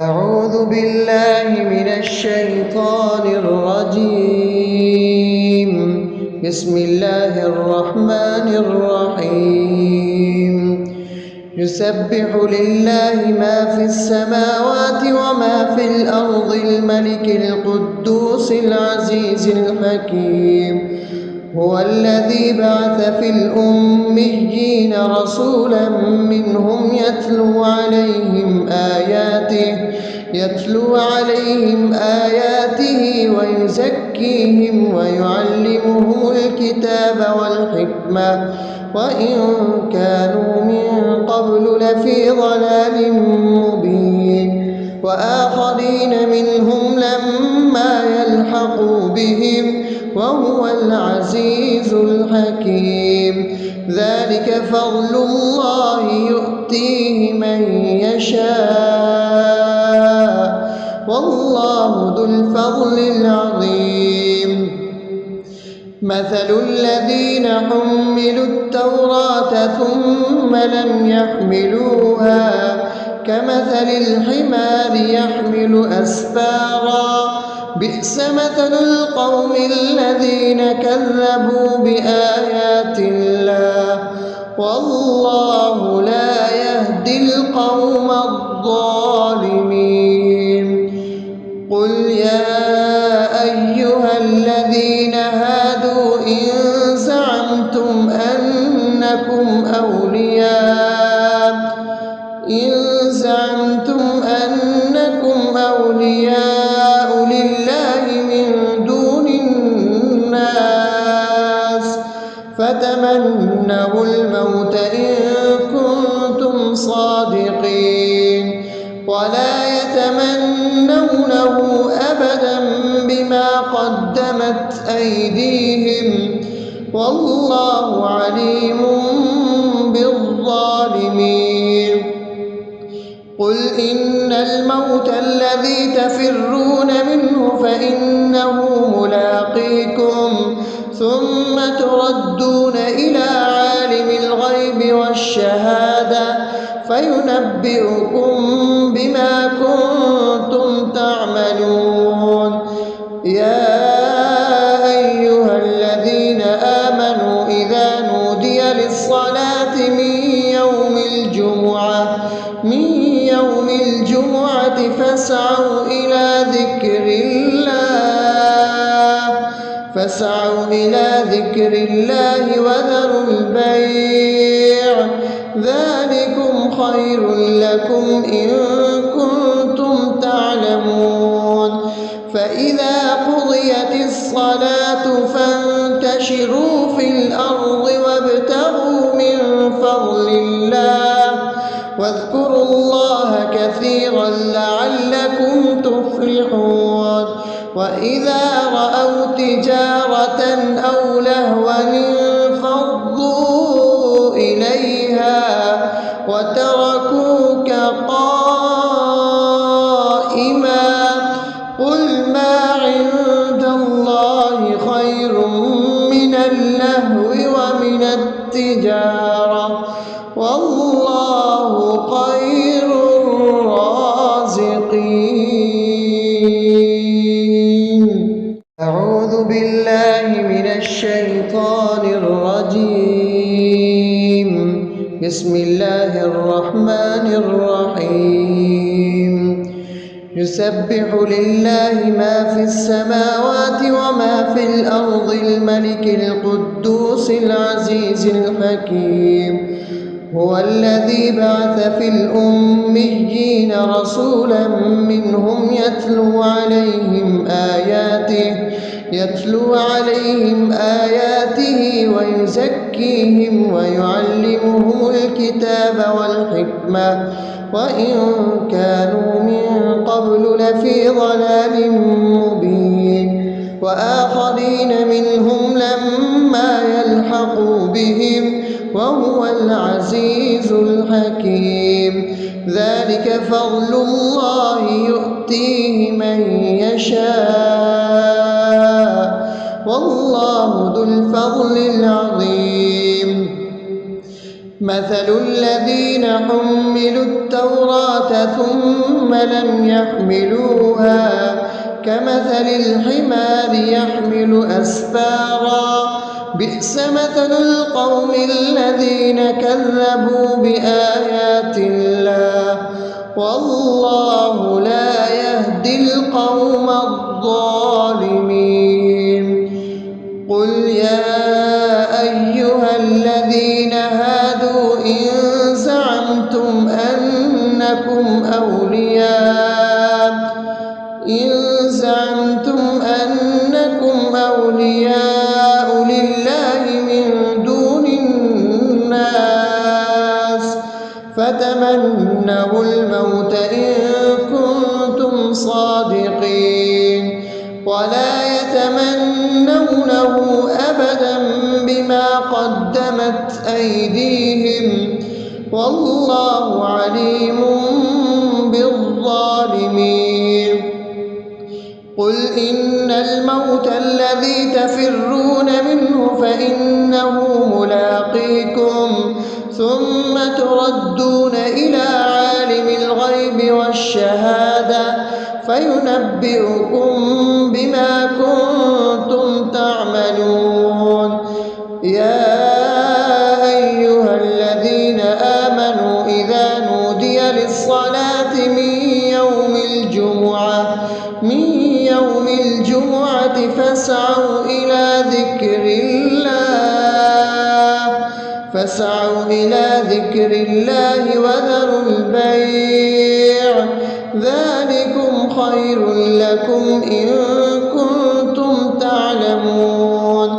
أعوذ بالله من الشيطان الرجيم. بسم الله الرحمن الرحيم. يسبح لله ما في السماوات وما في الأرض الملك القدوس العزيز الحكيم. هو الذي بعث في الأميين رسولا منهم يتلو عليهم آياته ويزكيهم ويعلمهم الكتاب والحكمة وإن كانوا من قبل لفي ضلال مبين وآخرين منهم لما يلحقوا بهم وهو العزيز الحكيم. ذلك فضل الله يؤتيه من يشاء والله ذو الفضل العظيم. مثل الذين حملوا التوراة ثم لم يحملوها كمثل الحمار يحمل أسفارا بئس مثل القوم الذين كذبوا بآيات الله والله لا يهدي القوم الظالمين. قل يا أيها الذين هادوا إن زعمتم أنكم أولياء لله من دون الناس فتمنوا الموت إن كنتم صادقين ولا يتمنونه أبدا بما قدمت أيديهم والله عليم بالظالمين. قل إن الموت الذي تفرون منه فإنه ملاقيكم ثم تردون إلى عالم الغيب والشهادة فينبئكم بما كنتم تعملون. يا أيها الذين آمنوا إذا نودي للصلاة من يوم الجمعة فاسعوا إلى ذكر الله وذروا البيع ذلكم خير لكم إن كنتم تعلمون. فإذا قضيت الصلاة فانتشروا في الأرض وابتغوا من فضل الله واذكروا الله كثيرا لعلكم تفلحون. وإذا رأوا تجارة أو لهوا انفضوا إليها وتركوك قائما قل ما عند الله خير من اللهو ومن التجارة والله خير الرازقين. أعوذ بالله من الشيطان الرجيم. بسم الله الرحمن الرحيم. يسبح لله ما في السماوات وما في الأرض الملك القدوس العزيز الحكيم. هو الذي بعث في الأميين رسولا منهم يتلو عليهم آياته ويزكيهم ويعلمهم الكتاب والحكمة وإن كانوا من قبل لفي ضلال مبين وآخرين منهم لما يلحقوا بهم وهو العزيز الحكيم. ذلك فضل الله يؤتيه من يشاء والله ذو الفضل العظيم. مثل الذين حملوا التوراة ثم لم يحملوها كمثل الحمار يحمل أسفارا بئس مثل القوم الذين كذبوا بآيات الله والله لا يهدي القوم الظالمين. قل يا أيها الذين هادوا إن زعمتم أنكم أولياء لله من دون الناس فتمنوا الموت إن كنتم صادقين ولا يتمنونه أبدا بما قدمت أيديهم والله عليم بالظالمين. قل إن الموت الذي تفرون منه فإنه ملاقيكم ثم تردون إلى عالم الغيب والشهادة فينبئكم بما كنتم تعملون. يا أيها الذين آمنوا إذا نودي للصلاة من يوم الجمعة فاسعوا إلى ذكر الله وذروا البيع ذلكم خير لكم إن كنتم تعلمون.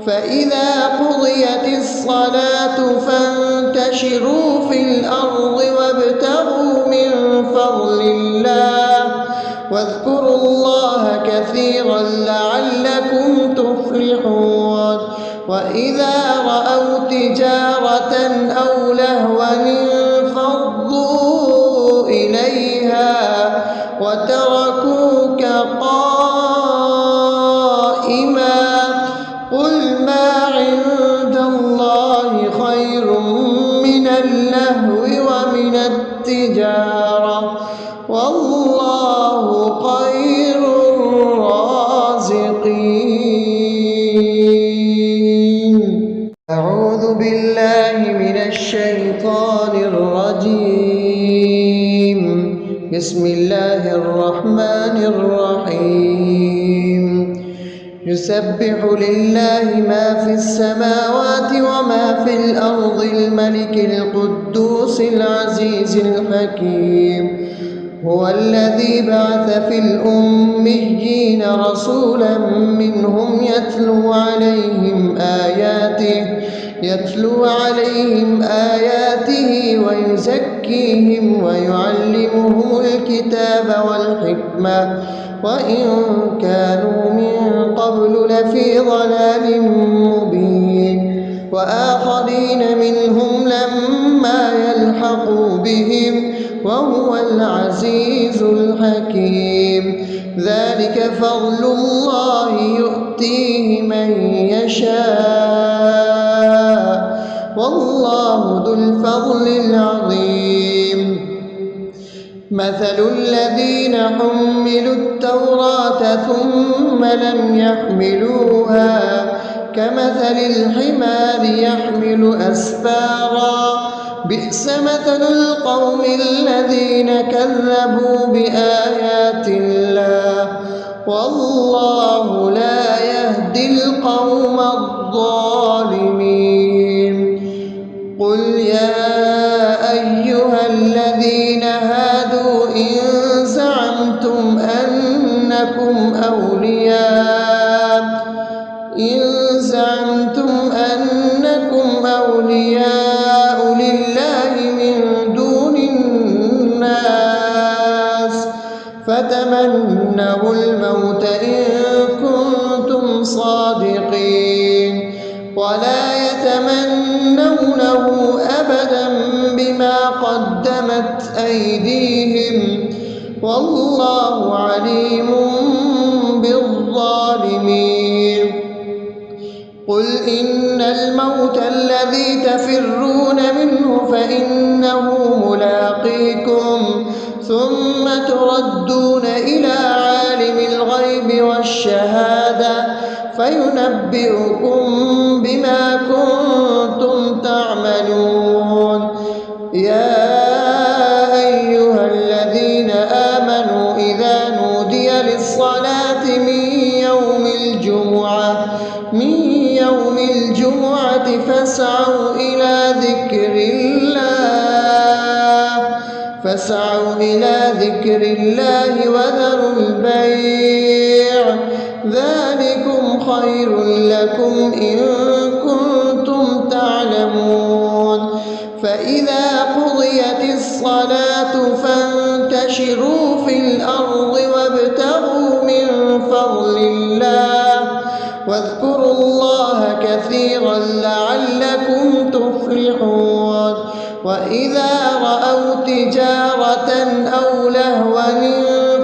فإذا قضيت الصلاة فانتشروا في الأرض وابتغوا من فضل الله واذكروا الله كثيرا لعلكم تفلحون. وإذا رأوا تجارة أو لهوا انفضوا إليها وتركوك قائما قل ما عند الله خير من اللهو ومن التجارة والله خير الرازقين. أعوذ بالله من الشيطان الرجيم. بسم الله الرحمن الرحيم. يسبح لله ما في السماوات وما في الأرض الملك القدوس العزيز الحكيم. هو الذي بعث في الأميين رسولا منهم يتلو عليهم آياته ويزكيهم ويعلمهم الكتاب والحكمة وإن كانوا من قبل لفي ضلال مبين. وآخرين منهم لما يلحقوا بهم وهو العزيز الحكيم. ذلك فضل الله يؤتيه من يشاء والله ذو الفضل العظيم. مثل الذين حملوا التوراة ثم لم يحملوها كمثل الحمار يحمل أسفارا بئس مثل القوم الذين كذبوا بآيات الله والله لا يهدي القوم الظالمين. قل يا أيها الذين هادوا إن زعمتم أنكم أولياء لله من دون الناس فتمنوا الموت إن كنتم صادقين ولا يتمنونه أبدا بما قدمت أيديهم والله عليم بالظالمين. قل إن الموت الذي تفرون منه فإنه ملاقيكم ثم تردون إلى عالم الغيب والشهادة فينبئكم بما كنتم تعملون. يا أيها الذين آمنوا إذا نودي للصلاة من يوم الجمعة فاسعوا إلى ذكر الله وذروا البيع ذلكم خير لكم إن كنتم تعلمون. فإذا قضيت الصلاة فانتشروا في الأرض وابتغوا من فضل الله واذكروا الله كثيرا لعلكم تفلحون. وإذا رأوا تجارة أو لهوا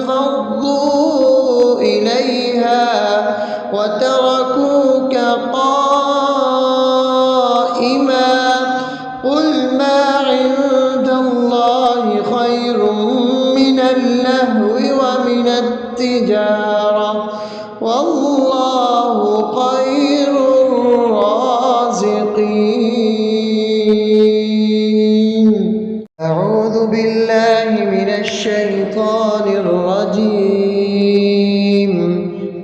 انفضوا إليها وتركوك قائما قل ما عند الله خير من اللهو ومن التجارة والله خير الرازقين. أعوذ بالله من الشيطان الرجيم.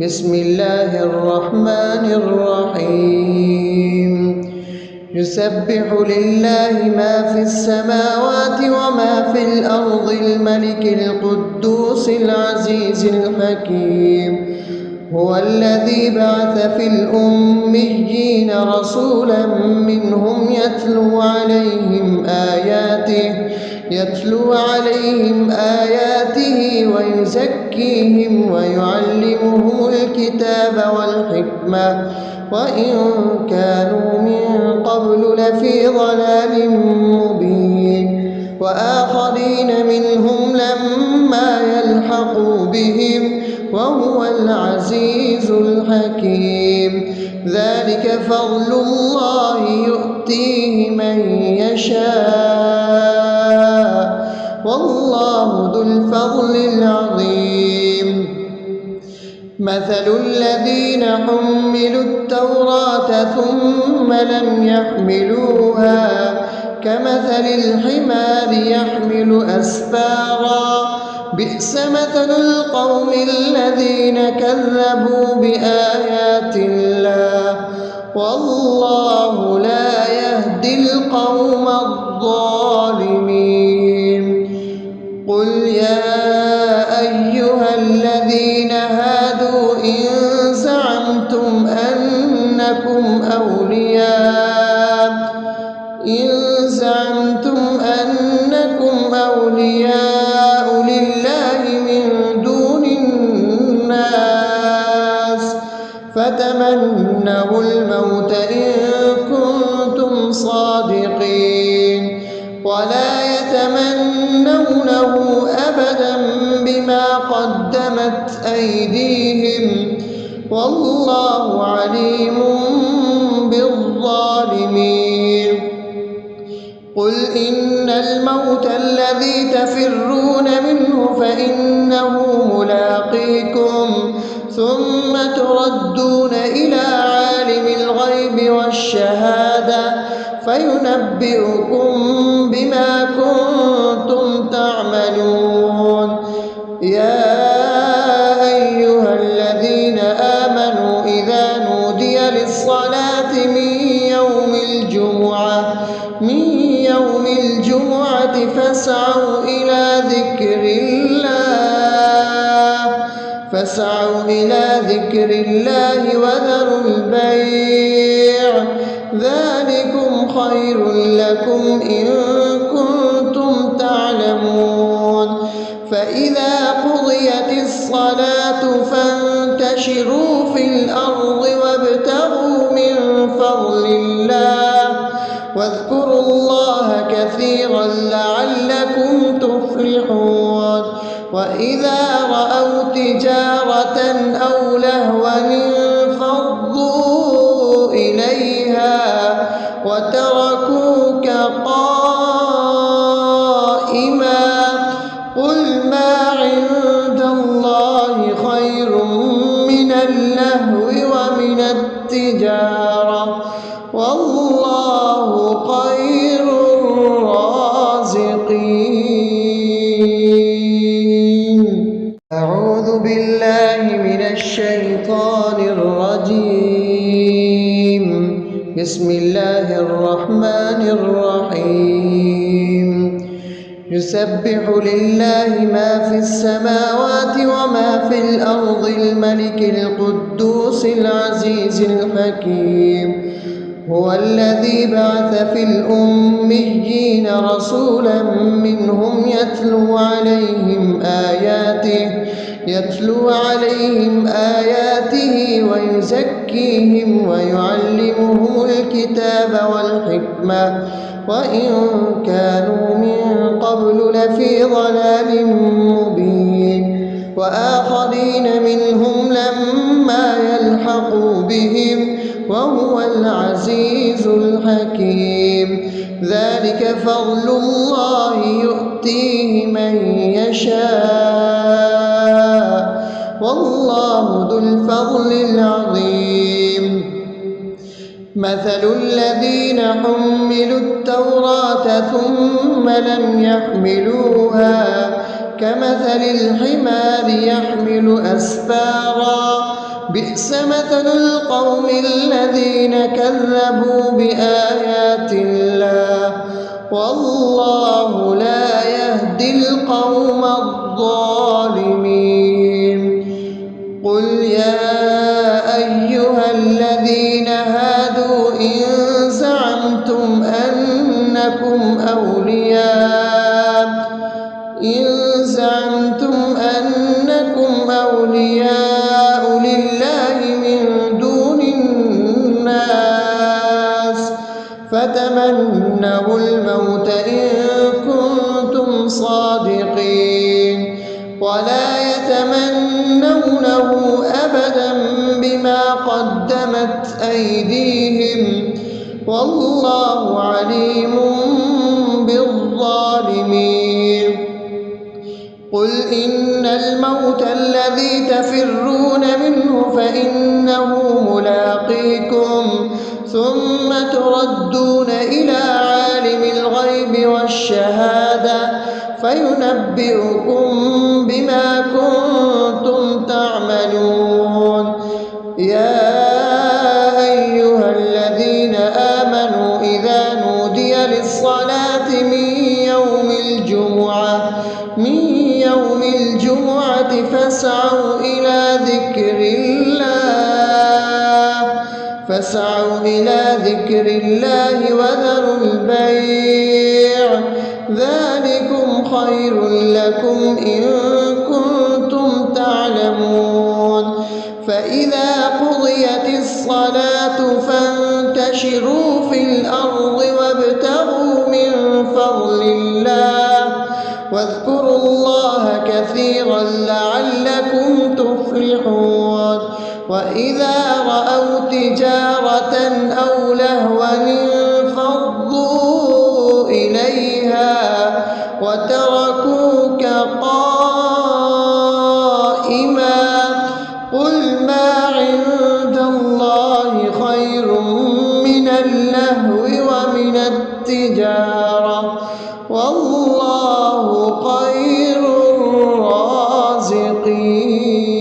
بسم الله الرحمن الرحيم. يسبح لله ما في السماوات وما في الأرض الملك القدوس العزيز الحكيم. هو الذي بعث في الأميين رسولا منهم يتلو عليهم آياته ويزكيهم ويعلمهم الكتاب والحكمة وإن كانوا من قبل لفي ضلال مبين. وآخرين منهم لما يلحقوا بهم وهو العزيز الحكيم. ذلك فضل الله يؤتيه من يشاء والله ذو الفضل العظيم. مثل الذين حملوا التوراة ثم لم يحملوها كمثل الحمار يحمل أسفارا بئس مثل القوم الذين كذبوا بآيات الله والله لا يهدي القوم الظالمين. قل يا أيها الذين هادوا إن زعمتم أنكم أولياء لله من دون الناس فتمنوا الموت إن كنتم صادقين ولا يتمنونه أبدا بما قدمت أيديهم والله عليم بالظالمين. قل إن الموت الذي تفرون منه فإنه ملاقيكم ثم تردون إلى عالم الغيب والشهادة فينبئكم بما كنتم تعملون. يا أيها الذين آمنوا إذا نودي للصلاة من يوم الجمعة فاسعوا إلى ذكر الله وذروا البيع ذلكم خير لكم إن كنتم تعلمون. فإذا قضيت الصلاة فانتشروا في الأرض وابتغوا من فضل الله واذكروا الله كثيرا لعلكم تفلحون. وإذا رأوا تجارة أو لهوا انفضوا إليها إليها وتركوك قائما قل ما عند الله خير من اللهو ومن التجارة والله خير الرازقين. أعوذ بالله من الشيطان الرجيم. بسم الله الرحمن الرحيم. يسبح لله ما في السماوات وما في الأرض الملك القدوس العزيز الحكيم. هو الذي بعث في الأميين رسولا منهم يتلو عليهم آياته ويزكيهم ويعلمهم الكتاب والحكمة وإن كانوا من قبل لفي ضلال مبين وآخرين منهم لما يلحقوا بهم وهو العزيز الحكيم. ذلك فضل الله يؤتيه من يشاء والله ذو الفضل العظيم. مثل الذين حملوا التوراة ثم لم يحملوها كمثل الحمار يحمل أسفارا بئس مثل القوم الذين كذبوا بآيات الله والله لا يهدي القوم الظالمين. قل يا أيها الذين هادوا إن زعمتم أنكم أولياء لله من دون الناس فتمنوا الموت إن كنتم صادقين ولا يتمنونه أبدا بما قدمت أيديهم والله عليم بالظالمين. قل إن الموت الذي تفرون منه فإنه ملاقيكم ثم تردون إلى عالم الغيب والشهادة فينبئكم بما كنتم تعملون. يا أيها الذين آمنوا إذا نودي للصلاة من يوم الجمعة فاسعوا إلى ذكر الله وذروا البيع ذلكم خير لكم إن كنتم تعلمون. فإذا قضيت الصلاة فانتشروا في الأرض وابتغوا من فضل الله واذكروا الله كثيرا لعلكم تفلحون. وإذا رأوا تجارة أو لهوا انفضوا إليها وتركوك قائما قل ما عند الله خير من اللهو ومن التجارة والله خير الرازقين.